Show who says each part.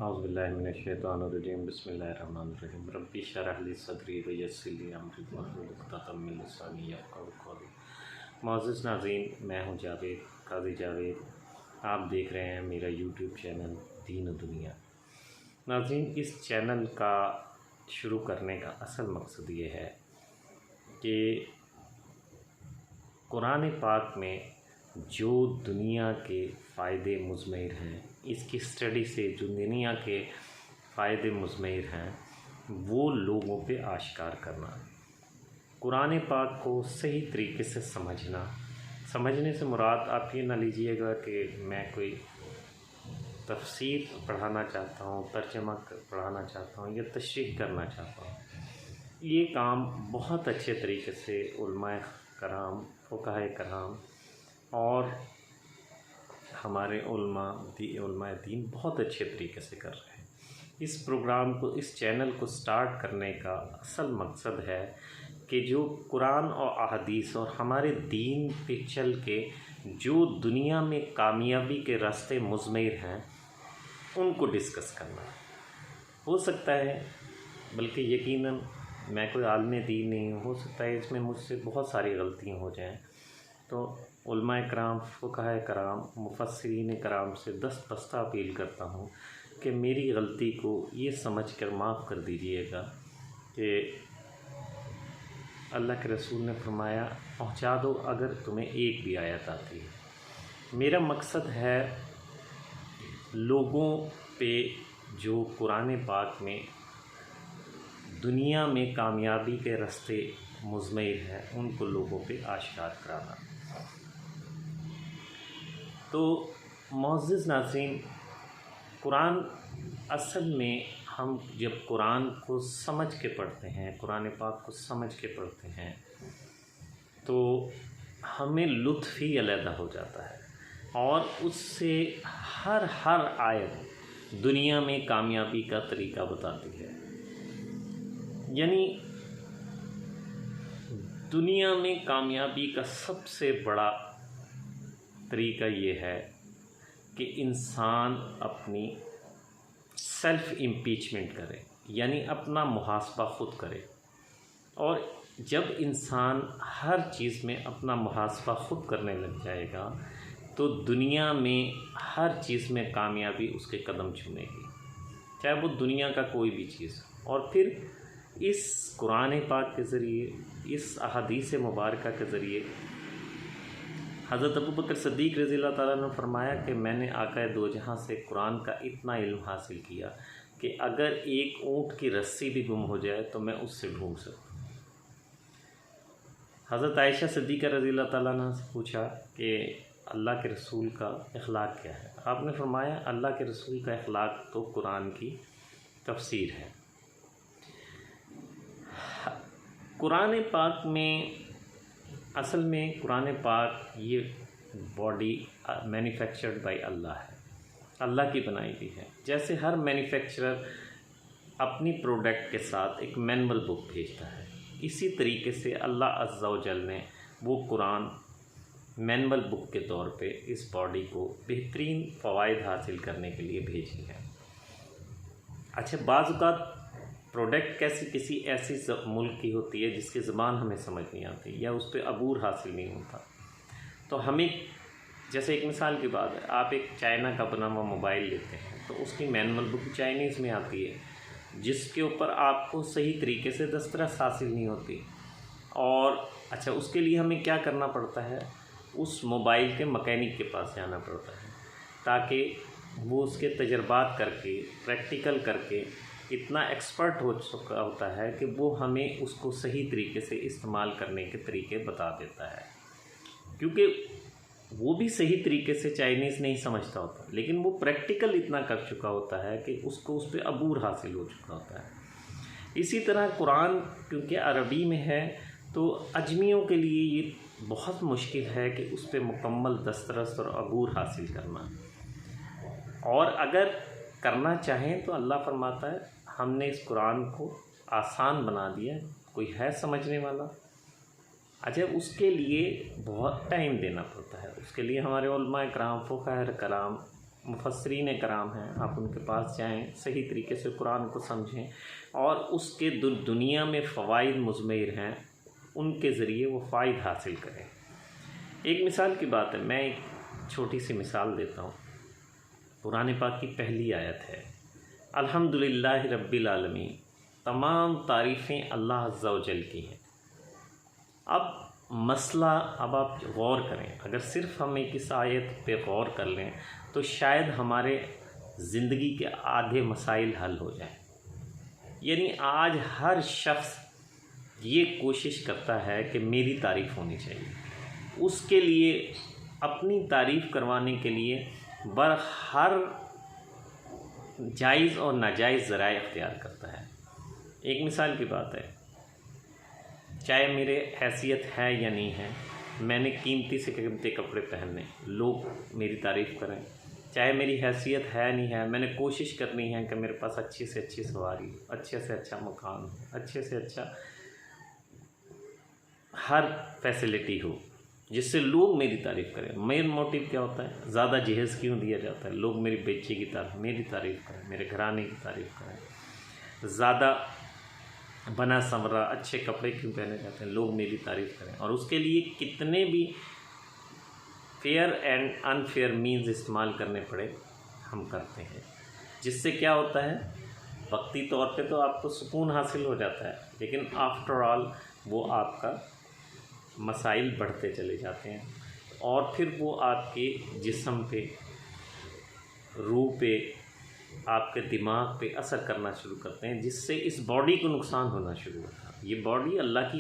Speaker 1: औज़ुबिल्लाहिमिनश्शैतानिर्रजीम बिस्मिल्लाहिर्रहमानिर्रहीम रब्बी शरह ली सदरी व यस्सिर ली अमरी वहलुल उक़दतम मिन लिसानी यफ़क़हू क़ौली। मुअज़्ज़िज़ नाज़रीन, मैं हूँ जावेद, काज़ी जावेद। आप देख रहे हैं मेरा यूट्यूब चैनल दीन व दुनिया। नाज़रीन, इस चैनल का शुरू करने का असल मकसद ये है कि कुरान पाक में जो दुनिया के फ़ायदे मुज़मर हैं, इसकी स्टडी से जो दुनिया के फ़ायदे मुज़मर हैं वो लोगों पे आश्कार करना, कुरान पाक को सही तरीके से समझने से मुराद आप ये ना लीजिएगा कि मैं कोई तफसीर पढ़ाना चाहता हूँ, तर्जमा पढ़ाना चाहता हूँ या तशरीह करना चाहता हूँ। ये काम बहुत अच्छे तरीके से उलमाए कराम, फ़ुक़हाए कराम और हमारे उलमाए दीन बहुत अच्छे तरीके से कर रहे हैं। इस प्रोग्राम को, इस चैनल को स्टार्ट करने का असल मकसद है कि जो कुरान और अहादीस और हमारे दीन पे चल के जो दुनिया में कामयाबी के रास्ते मुज़मर हैं उनको डिस्कस करना। हो सकता है, बल्कि यकीनन मैं कोई आलिम दीन नहीं हूँ, हो सकता है इसमें मुझसे बहुत सारी गलतियाँ हो जाएं, तो उलमाए कराम, फ़ुक़हाए कराम, मुफ़स्सिरीन कराम से दस्ता अपील करता हूँ कि मेरी गलती को ये समझ कर माफ़ कर दीजिएगा कि अल्लाह के रसूल ने फरमाया, पहुँचा दो अगर तुम्हें एक भी आयत आती है। मेरा मकसद है लोगों पे जो कुरान पाक में दुनिया में कामयाबी के रास्ते मुज़मर हैं उनको लोगों पे आश्कार कराना। तो मुअज़्ज़िज़ नाज़रीन, कुरान असल में हम जब कुरान को समझ के पढ़ते हैं, कुरान पाक को समझ के पढ़ते हैं तो हमें लुत्फ़ ही अलग हो जाता है और उससे हर आयत दुनिया में कामयाबी का तरीका बताती है। यानी दुनिया में कामयाबी का सबसे बड़ा तरीका ये है कि इंसान अपनी सेल्फ़ इम्पीचमेंट करे, यानी अपना मुहासबा ख़ुद करे। और जब इंसान हर चीज़ में अपना मुहासबा ख़ुद करने लग जाएगा तो दुनिया में हर चीज़ में कामयाबी उसके कदम चूमेगी, चाहे वो दुनिया का कोई भी चीज़। और फिर इस कुरान पाक के ज़रिए, इस अहादीस मुबारका के ज़रिए हज़रत अबू बकर सिद्दीक़ रज़ियल्लाहु ताला ने फरमाया कि मैंने आक़ाए दो जहां से कुरान का इतना इल्म हासिल किया कि अगर एक ऊँट की रस्सी भी गुम हो जाए तो मैं उससे ढूंढ सकता हूँ। हज़रत आयशा सिद्दीक़ा रज़ियल्लाहु ताला अन्हा से पूछा कि अल्लाह के रसूल का अखलाक क्या है। आपने फरमाया अल्लाह के रसूल का अखलाक तो कुरान की तफसीर है। कुरान पाक में असल में कुरान पाक ये बॉडी मैन्युफैक्चर्ड बाय अल्लाह है, अल्लाह की बनाई हुई है। जैसे हर मैन्युफैक्चरर अपनी प्रोडक्ट के साथ एक मैनुअल बुक भेजता है, इसी तरीके से अल्लाह अज़्ज़ा व जल ने वो कुरान मैनुअल बुक के तौर पे इस बॉडी को बेहतरीन फ़वाइद हासिल करने के लिए भेजी है। अच्छा, बाज़ औक़ात प्रोडक्ट किसी ऐसी मुल्क की होती है जिसकी ज़बान हमें समझ नहीं आती या उस पर अबूर हासिल नहीं होता, तो हमें, जैसे एक मिसाल की बात है, आप एक चाइना का बना हुआ मोबाइल लेते हैं तो उसकी मैनुअल बुक चाइनीज़ में आती है जिसके ऊपर आपको सही तरीके से दस्तरस हासिल नहीं होती। और अच्छा, उसके लिए हमें क्या करना पड़ता है, उस मोबाइल के मकैनिक के पास जाना पड़ता है ताकि वो उसके तजर्बात करके, प्रैक्टिकल करके इतना एक्सपर्ट हो चुका होता है कि वो हमें उसको सही तरीके से इस्तेमाल करने के तरीके बता देता है। क्योंकि वो भी सही तरीके से चाइनीज़ नहीं समझता होता, लेकिन वो प्रैक्टिकल इतना कर चुका होता है कि उसको उस पर अबूर हासिल हो चुका होता है। इसी तरह कुरान क्योंकि अरबी में है तो अजमियों के लिए ये बहुत मुश्किल है कि उस पर मुकम्मल दस्तरस और अबूर हासिल करना। और अगर करना चाहें तो अल्लाह फरमाता है हमने इस कुरान को आसान बना दिया, कोई है समझने वाला। अच्छा, उसके लिए बहुत टाइम देना पड़ता है, उसके लिए हमारे उलमाए कराम, फ़ुक़हाए कराम मुफस्सिरीन कराम हैं, आप उनके पास जाएं, सही तरीके से कुरान को समझें और उसके दुनिया में फ़वाइद मुज़मर हैं, उनके ज़रिए वो फ़ायद हासिल करें। एक मिसाल की बात है, मैं एक छोटी सी मिसाल देता हूँ। कुरान पाक की पहली आयत है, अल्हम्दुलिल्लाहि रब्बिल आलमीन, तमाम तारीफ़ें अल्लाह अज़्ज़ा व जल की हैं। अब मसला, अब आप गौर करें, अगर सिर्फ़ हम एक इस आयत पे गौर कर लें तो शायद हमारे ज़िंदगी के आधे मसाइल हल हो जाएं। यानी आज हर शख्स ये कोशिश करता है कि मेरी तारीफ़ होनी चाहिए, उसके लिए अपनी तारीफ़ करवाने के लिए हर जायज़ और नाजायज़ ज़राए इख्तियार करता है। एक मिसाल की बात है, चाहे मेरे हैसियत है या नहीं है, मैंने कीमती से कीमती कपड़े पहनने, लोग मेरी तारीफ़ करें। चाहे मेरी हैसियत है नहीं है, मैंने कोशिश करनी है कि मेरे पास अच्छी से अच्छी सवारी, अच्छे से अच्छा मकान हो, अच्छे से अच्छा हर फैसिलिटी हो जिससे लोग मेरी तारीफ़ करें। मेन मोटिव क्या होता है? ज़्यादा जहेज़ क्यों दिया जाता है? लोग मेरी बेची की तारीफ़, मेरी तारीफ़ करें, मेरे घराने की तारीफ़ करें। ज़्यादा बना संवरा अच्छे कपड़े क्यों पहने जाते हैं? लोग मेरी तारीफ़ करें। और उसके लिए कितने भी फेयर एंड अनफेयर मीन्स इस्तेमाल करने पड़े, हम करते हैं। जिससे क्या होता है, वक्ती तौर पे तो आपको सुकून हासिल हो जाता है, लेकिन आफ्टर ऑल वो आपका मसाइल बढ़ते चले जाते हैं और फिर वो आपके जिस्म पे, रूह पे, आपके दिमाग पे असर करना शुरू करते हैं, जिससे इस बॉडी को नुकसान होना शुरू होता है। ये बॉडी अल्लाह की